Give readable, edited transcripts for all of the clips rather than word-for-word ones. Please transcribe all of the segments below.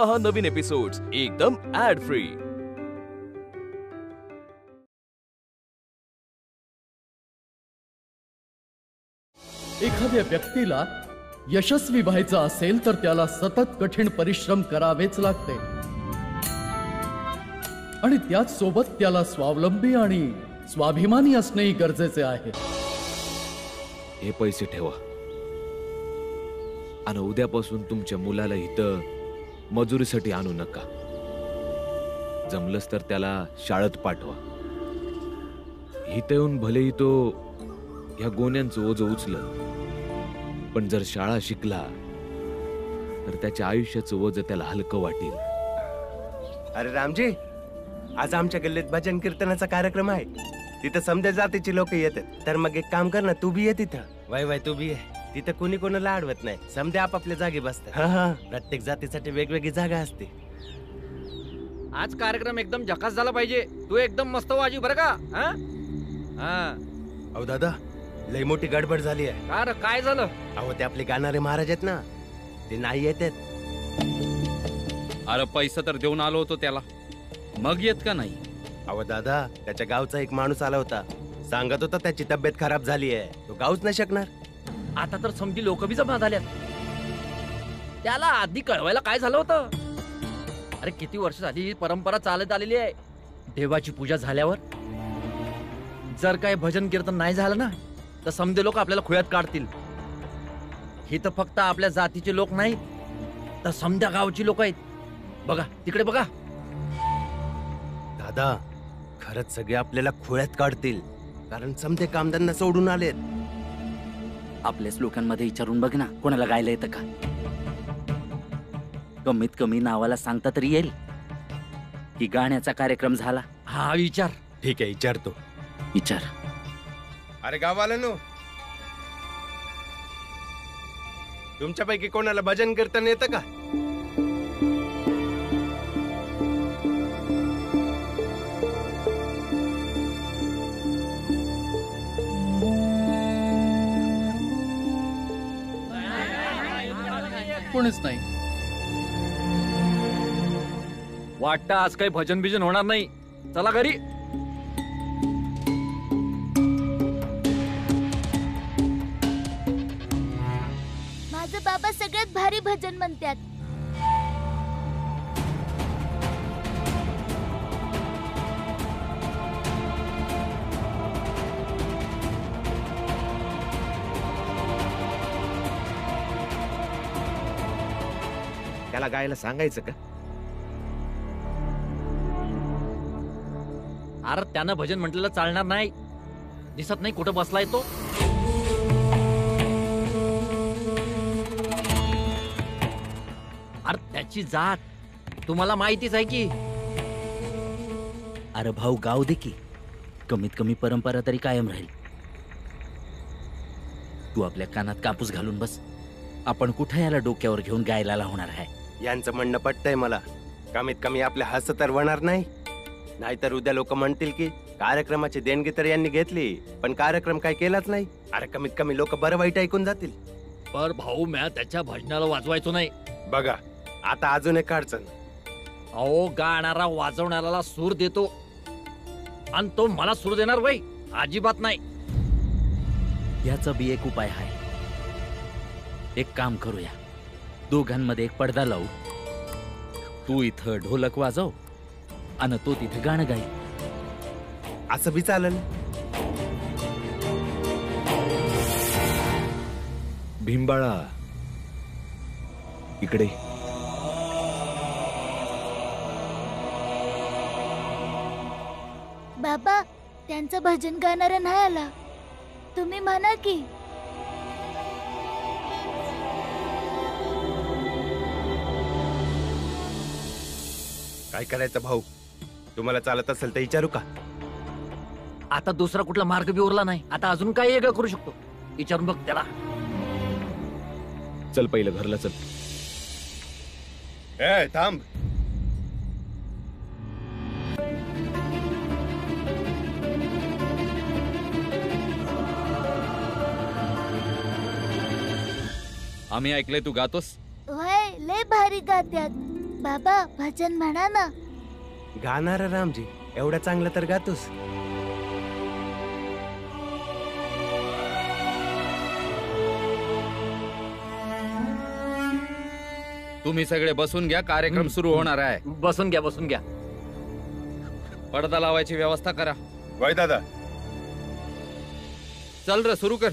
पहा नवीन एपिसोड्स एकदम add free. एखाद्या व्यक्तीला यशस्वी व्हायचं असेल तर त्याला सतत कठीण परिश्रम करावेच लागते आणि त्याच सोबत त्याला स्वावलंबी आणि स्वाभिमानी असणेही गरजेचे आहे। हे पैसे ठेवा आणि उद्यापासून तुमच्या मुलाला इथं मजुरीसाठी आणू नका। जमलंच तर त्याला शाळेत पाठवा। इथं येऊन भलेही तो या गोण्यांचं ओझं उचलं, पण जर शाळा शिकला तर त्याच्या आयुष्याचं ओझं त्याला हलकं वाटेल। अरे रामजी, आज आमच्या गल्लीत भजन कीर्तनाचा कार्यक्रम आहे। तिथं समजा जातीची लोक येतात, तर मग एक काम कर ना, तू बी ये तिथं। वय तू बी ये तिथं। कोणी कोणाला अडवत नाही, समजा आपापल्या जागी बसतात। प्रत्येक जातीसाठी वेगवेगळी जागा असते। आज कार्यक्रम एकदम झकास झाला पाहिजे। तू एकदम मस्त वाजी बरं का? अहो दादा, लय मोठी गडबड झाली आहे। का रे, काय झालं? अहो ते आपले गाणारे महाराज आहेत ना, ते नाही येतात। अरे पैसा तर देऊन आलो होतो त्याला, मग येत का नाही? अहो दादा, त्याच्या गावचा एक माणूस आला होता, सांगत होता त्याची तब्येत खराब झाली आहे, तो गाऊच नाही शकणार। आता तर समजी लोक बी जमा झाल्यात। त्याला आधी कळवायला काय झालं होतं? अरे किती वर्ष झाली ही परंपरा चालत आलेली आहे। देवाची पूजा झाल्यावर जर काय भजन कीर्तन नाही झालं ना, तर समजे लोक आपल्याला खुळ्यात काढतील। ही तर फक्त आपल्या जातीचे लोक नाही, तर समध्या गावची लोक आहेत। बघा तिकडे बघा। दादा, खरंच सगळे आपल्याला खुळ्यात काढतील, कारण समजे कामधंदा सोडून आलेत। आपल्याच लोकांमध्ये विचारून बघ ना, कोणाला गायला येतं का? कमीत कमी नावाला सांगता तरी येईल की गाण्याचा कार्यक्रम झाला। हा विचार। ठीक आहे, विचारतो। विचार। अरे गाववाल्यांनो, तुमच्यापैकी कोणाला भजन कीर्तन येतं का? कोणीच नाही। वाटतं आज काही भजन बिजन होणार नाही। चला घरी। माझे बाबा सगळ्यात भारी भजन म्हणतात। त्याला गायला सांगायचं का? अरे त्यानं भजन म्हटलेलं चालणार नाही। दिसत नाही कुठं बसलाय तो? अरे त्याची जात तुम्हाला माहितीच आहे की। अरे भाऊ, गाव दे की, कमीत कमी परंपरा तरी कायम राहील। तू आपल्या कानात कापूस घालून बस। आपण कुठे याला डोक्यावर घेऊन गायला होणार आहे? यांचं म्हणणं पटतंय मला। कमीत कमी आपल्या हस तर होणार नाही, नाहीतर उद्या लोक म्हणतील की कार्यक्रमाची देणगी तर यांनी घेतली, पण कार्यक्रम काय केलाच नाही। अरे कमीत कमी लोक बरं वाईट ऐकून जातील। पर भाऊ, म्या त्याच्या भजनाला वाजवायचो नाही। बघा, आता अजून एक अडचण। अहो, गाणारा वाजवणाऱ्याला सूर देतो आणि तो मला सूर देणार बाई? अजिबात नाही। याचा बी एक उपाय आहे। एक काम करूया, दोघांमध्ये एक पडदा लावू। तू इथं ढोलक वाजव आणि तो तिथे गाणं गाई। असं बी चालेल। भीमबाळा, इकडे। बाबा, त्यांचं भजन गाणारा नाही आला, तुम्ही म्हणा की। काय करायचं भाऊ? तुम्हाला चालत असेल तर विचारू का? आता दुसरा कुठला मार्ग बी उरला नाही। आता अजून काय वेगळं करू शकतो? विचारून बघ त्याला। चल पहिलं घरला चल। ए थांब। आम्ही ऐकलंय तू गातोस। वय लय भारी गात्यात। बाबा भजन म्हणा ना. गाणारा रामजी एवढा चांगला तर गातोस. तुम्ही सगळे बसून घ्या, कार्यक्रम सुरू होणार आहे. बसून घ्या बसून घ्या. पडदा लावायची व्यवस्था करा. वय दादा. चल र सुरू कर.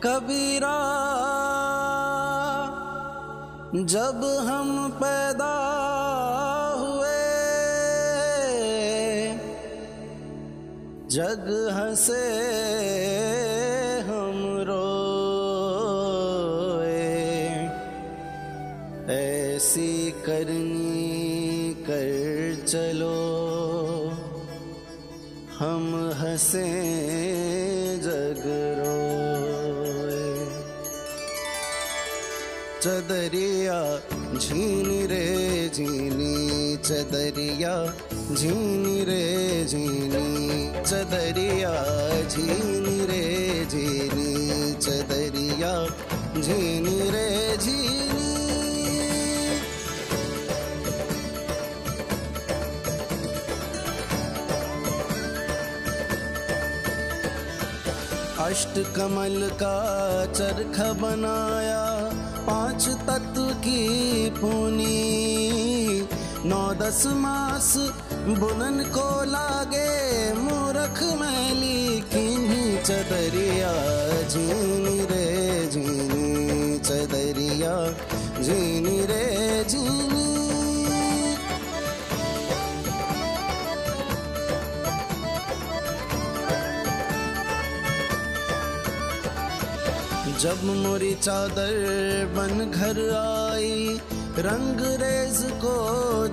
कबीरा जब हम पैदा हुए जग हंसे हम रोए, ऐसी करनी कर चलो हम हंसे जग रोए। चदरिया झीनी रे झीनी, चदरिया झीनी रे झीनी, चदरिया झीनी रे झीनी, चदरिया झीनी रे झीनी। अष्ट कमल का चरखा बनाया, 5 तत्व की पूनी, 9-10 मास बुनन को लागे, मूर्ख मैली किन्हीं। चदरिया झीनी रे झीनी, चदरिया झीनी रे झीनी। जब मोरी चादर बन घर आई, रंग रेज को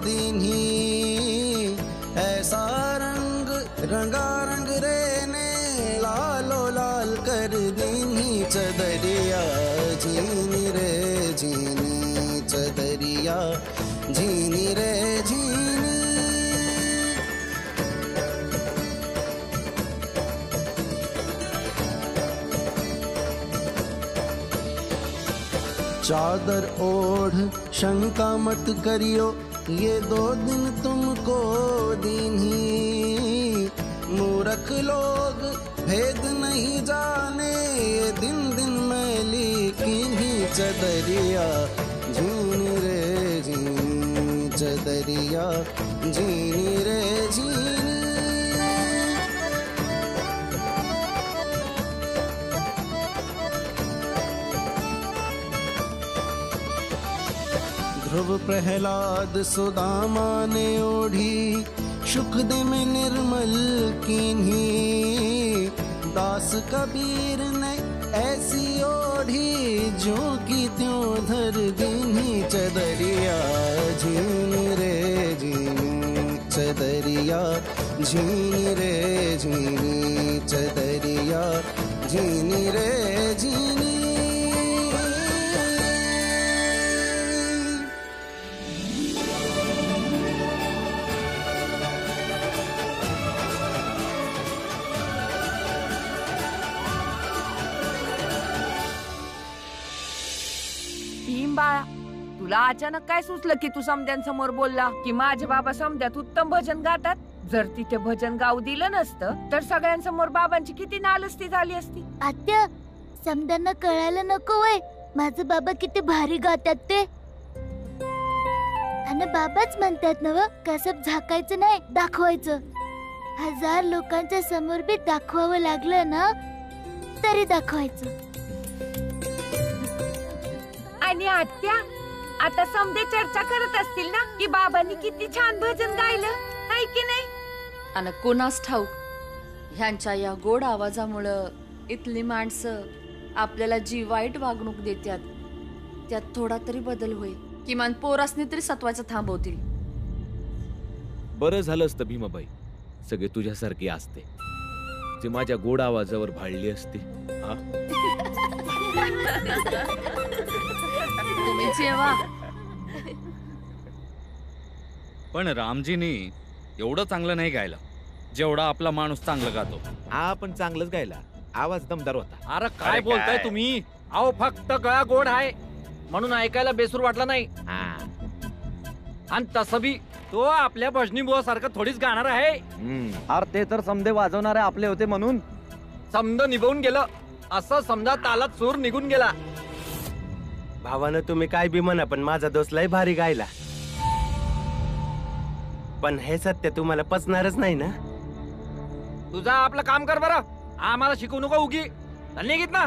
दीन्ही, ऐसा रंग रंगा रंग रे ने लालो लाल कर दीन्ही। चदरिया झीनी रे झीनी, चदरिया झीनी रे झीनी। चादर ओढ़ शंका मत करियो, ये 2 दिन तुमको दीन्ही। मूर्ख लोग भेद नहीं जाने, ये दिन दिन मैली किन्हीं। चदरिया झीनी रे झीनी, चदरिया झीनी रे झीनी। ध्रुव प्रहलाद सुदामा ने ओढ़ी, शुक्द में निर्मल कीन्ही। दास कबीर ने ऐसी ओढ़ी, जो की त्यों धर दीन्ही। चदरिया झीनी रे झीनी, चदरिया झीनी रे झीनी, चदरिया झीनी रे झीनी। बाळा, तुला अचानक काय सुचलं की तू समद्यांसमोर बोलला की माझे बाबा समद्यात उत्तम भजन गातात? जर तिथे भजन गाऊ दिलं नसतं तर सगळ्यांसमोर बाबांची किती नालस्ती झाली असती. आत्या, समद्यांना कळायला नको वय माझे बाबा किती भारी गातात ते. आणि बाबाच म्हणतात ना, कसं झाकायचं नाही, दाखवायचं. 1000 लोकांच्या समोर बी दाखवावं लागलं ना तरी दाखवायचं. आणि आत्या, आता समदे चर्चा करत असतील ना की बाबांनी किती छान भजन गायलं, आहे की नाही? आणि कोणास ठाऊक, ह्यांच्या या गोड आवाजामुळं इथली माणसं आपल्याला जी वाईट वागणूक देतात त्यात थोडा तरी बदल होईल. किमान पोरासनी तरी सत्वाचं थांबवतील. बरं झालं असतं भीमाबाई, सगळे तुझ्यासारखी असते, जे माझ्या गोड आवाजावर भाळली असती. तुम्ही जेवा. पण रामजीनी एवढं चांगलं नाही गायला जेवढा आपला माणूस चांगलं गातो. हा पण चांगलंच गायला, आवाज दमदार होता. अरे काय बोलताय तुम्ही? अहो फक्त गळा गोड आहे म्हणून ऐकायला बेसूर वाटला नाही. आणि तसं बी तो आपल्या भजनी बुवा सारखं थोडीच गाणार आहे. अरे ते तर समदे वाजवणारे आपले होते म्हणून समद निभवून गेलं असं समजा तालात सूर निघून गेला. भावानं तुम्ही काय बी म्हणा पण माझा दोस्त लय भारी गायला. पण हे सत्य तुम्हाला पचणारच नाही ना. तुझा आपलं काम कर बरं, आम्हाला शिकवू नको उगी. निघित ना.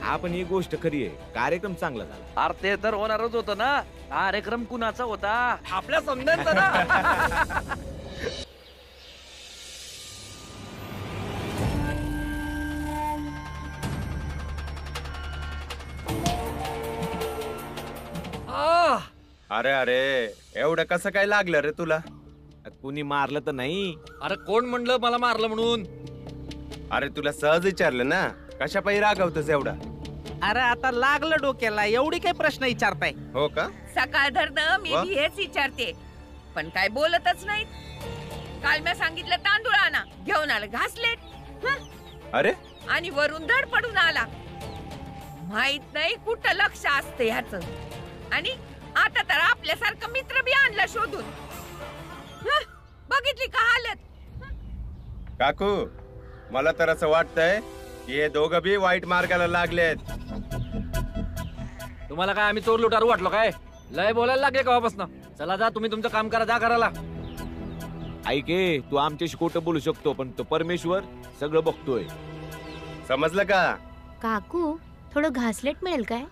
हा पण ही गोष्ट खरी आहे, कार्यक्रम चांगला झाला. अरे ते तर होणारच होतं ना. कार्यक्रम कुणाचा होता? आपल्या समजांचा ना. अरे अरे एवढं कसं काय लागलं रे तुला? कुणी मारलं तर नाही. अरे कोण म्हणलं मला मारलं म्हणून? अरे तुला सहज विचारलं ना, कशा पायी रागवतोस एवढा? अरे आता लागलं डोक्याला, एवढी काही प्रश्न विचारताय? हो का? सकाळ धरणं मी वा? हेच विचारते पण काय बोलतच नाही. काल मी सांगितलं तांदूळ आणा, घेऊन आलं घासलेट. अरे आणि वरून धड पडून आला. माहित नाही कुठं लक्ष असते ह्याच. आणि आता तर आपल्यासारखं मित्र बी आणला शोधून. बघितली का हालत? काकू मला तर असं वाटतंय की हे दोघं बी वाईट मार्गाला लागलेत. तुम्हाला काय आम्ही चोर लुटारू वाटलो काय? लय बोलायला लागले केव्हापासून. चला जा तुम्ही तुमचं काम करा, जा करायला. ऐके तू आमच्याशी खोटं बोलू शकतो पण तो परमेश्वर सगळं बघतोय. समजलं का? काकू थोडं घासलेट मिळेल काय?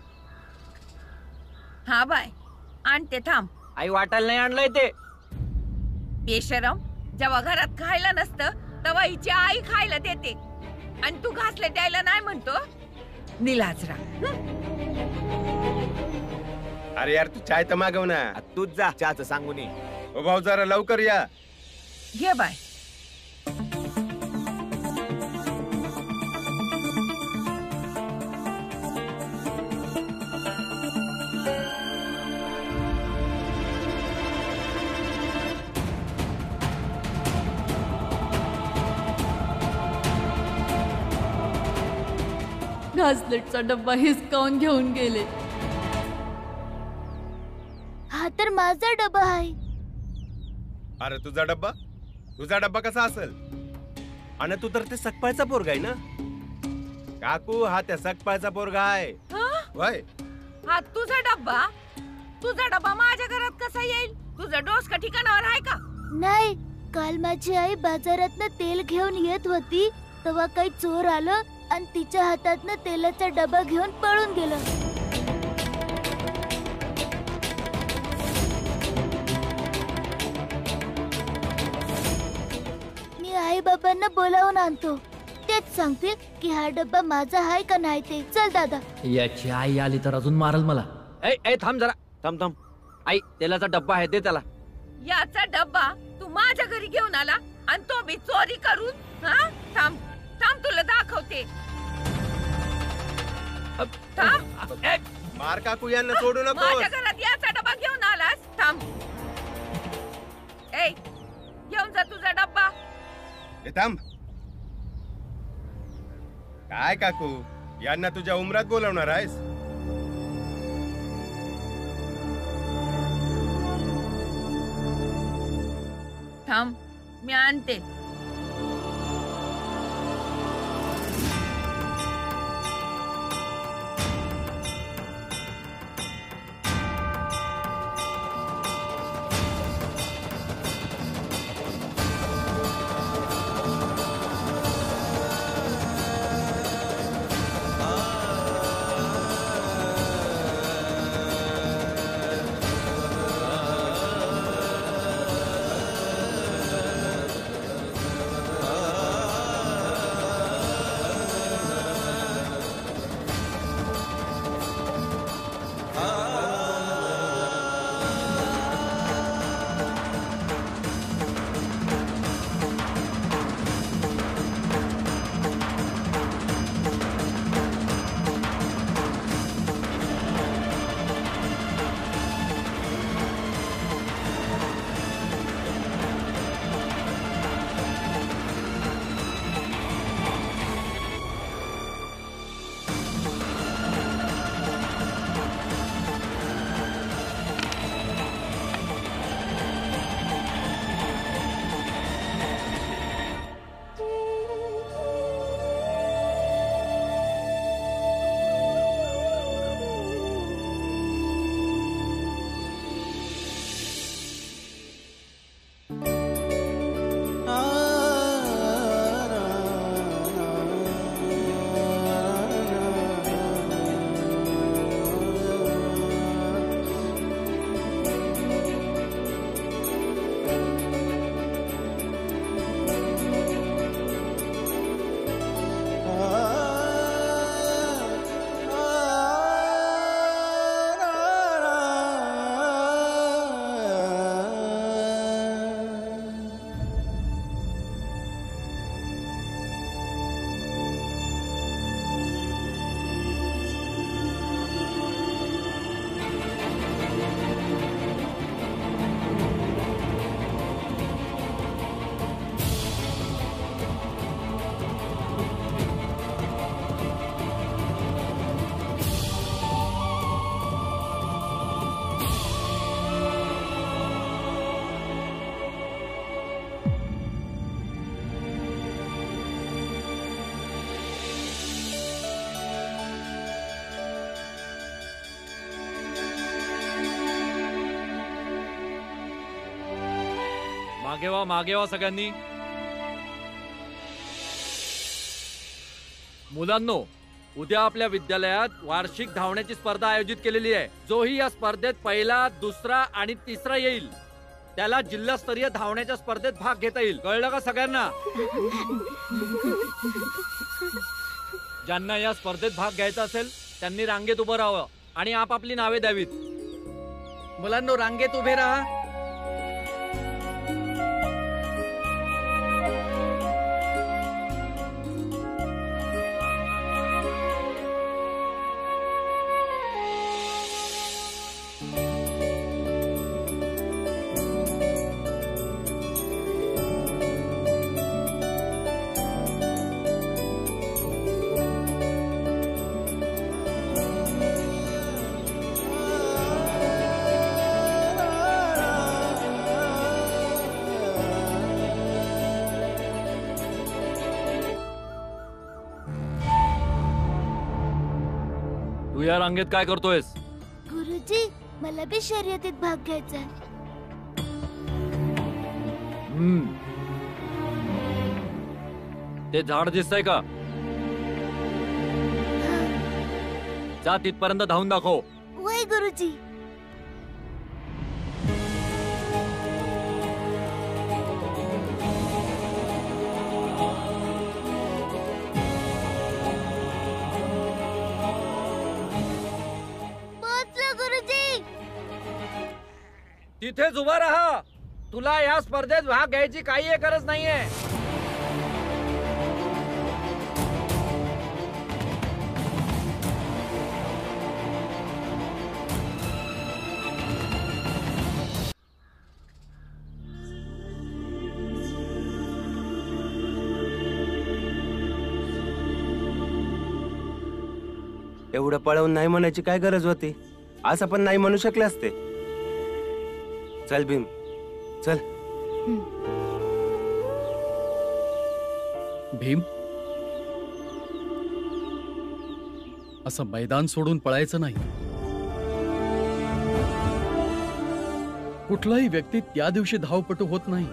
हा बाय आणते थांब. आई वाटायला नाही आणलंय ते. बेशरम, जेव्हा घरात खायला नसतं तेव्हा हिची आई खायला देते आणि तू घासले द्यायला नाही म्हणतो. निलाजरा. अरे यार तू चाय तर मागव ना. तूच जा चहाचं सांगून ये. ओ भाऊ जरा लवकर या. घे बाय. घासलेटचा डब्बा हिसकावून घेऊन गेले. हा तर माझा डबा आहे. अरे तुझा डब्बा? तुझा डब्बा कसा असेल? आणि तू तर ते सकपाळचा पोरगा आहे ना. काकू हा त्या सकपाळचा पोरगा आहे. वय हा तुझा डब्बा? तुझा डब्बा माझ्या घरात कसा येईल? तुझा डोस का ठिकाणावर आहे का? नाही, काल माझी आई बाजारातनं तेल घेऊन येत होती तेव्हा काही चोर आलं आणि तिच्या हातातनं तेलाचा डबा घेऊन पळून गेलं. मी आई बाबांना बोलावून आणतो, तेच सांगतील की हा डब्बा माझा आहे का नाही ते. चल दादा. याची आई आली तर अजून मारल मला. ए थांब जरा. थांब थांब. आई तेलाचा डब्बा आहे दे त्याला. याचा डब्बा तू माझ्या घरी घेऊन आला आणि तो बी चोरी करून. थांब थांब तुला दाखवते. मार काकू यांना सोडू नको. माझ्या घरात याचा डब्बा घेऊन आलास. थांब. ए घेऊन जा तुझा डब्बा. थांब. काय काकू यांना तुझ्या उमरात बोलवणार आहेस? थांब मी आणते. मागे वा सगळ्यांनी. मुलांनो, उद्या आपल्या विद्यालयात वार्षिक धावण्याची स्पर्धा आयोजित केलेली आहे. जोही या स्पर्धेत पहिला, दुसरा आणि तिसरा येईल त्याला जिल्हास्तरीय धावण्याच्या स्पर्धेत भाग घेता येईल. कळलं का सगळ्यांना? ज्यांना या स्पर्धेत भाग घ्यायचा असेल त्यांनी रांगेत उभं राहावं आणि आपापली नावे द्यावीत. मुलांनो, रांगेत उभे राहा. तू या रांगेत काय करतोयस? गुरुजी, मला बी शर्यतीत भाग घ्यायचा. ते झाड दिसतंय का? जा तिथपर्यंत धावून दाखव. वय गुरुजी. तिथेच उभा राहा. तुला या स्पर्धेत भाग घ्यायची काही गरज नाहीये. एवढं पळवून नाही म्हणायची काय गरज होती? असं पण नाही म्हणू शकले असते. चल भीम, चल. भीम, असं मैदान सोडून पळायचं नाही. कुठलाही व्यक्ती त्या दिवशी धावपटू होत नाही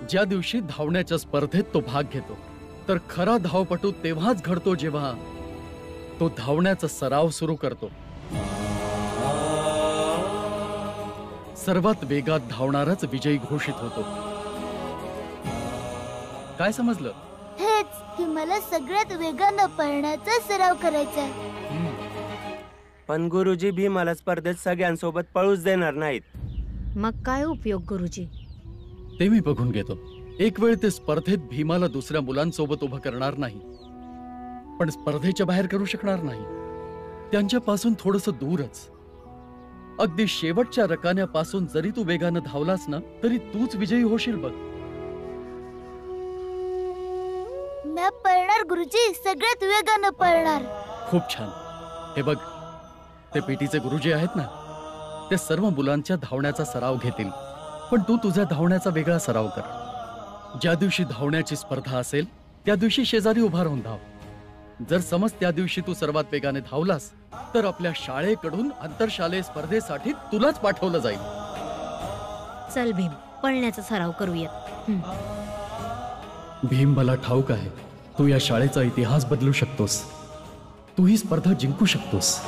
ज्या दिवशी धावण्याच्या स्पर्धेत तो भाग घेतो. तर खरा धावपटू तेव्हाच घडतो जेव्हा तो धावण्याचा सराव सुरू करतो. सर्वात वेगात धावणाराच विजयी घोषित होतो. काय समजलं? हेच की मला सगळ्यात वेगानं पळण्याचा सराव करायचा. पण गुरुजी भीमाला स्पर्धेत सगळ्यांसोबत पळूच देणार नाहीत. मग काय उपयोग गुरुजी? ते मी बघून घेतो. एक वेळ ते स्पर्धेत भीमाला दुसऱ्या मुलांसोबत उभं करणार नाही, पण स्पर्धेच्या बाहेर करू शकणार नाही. त्यांच्यापासून थोडंसं दूरच, अगदी शेवटच्या रकान्यापासून जरी तू वेगानं धावलास ना तरी तूच विजयी होशील बघ. मी पळणार गुरुजी, सगळ्यात वेगानं पळणार. खूप छान. हे बघ, ते पीटीचे गुरुजी आहेत ना, ते सर्व मुलांच्या धावण्याचा सराव घेतील, पण तू तुझ्या धावण्याचा वेगळा सराव कर. ज्या दिवशी धावण्याची स्पर्धा असेल त्या दिवशी शेजारी उभा राहून धाव. जर समज त्या दिवशी तू सर्वात वेगाने धावलास तर आपल्या शाळेकडून आंतरशालेय स्पर्धेसाठी तुलाच पाठवलं जाईल. चल भीम, पळण्याचा सराव करूया. भीम, मला ठाऊक आहे तू या शाळेचा इतिहास बदलू शकतोस. तू ही स्पर्धा जिंकू शकतोस.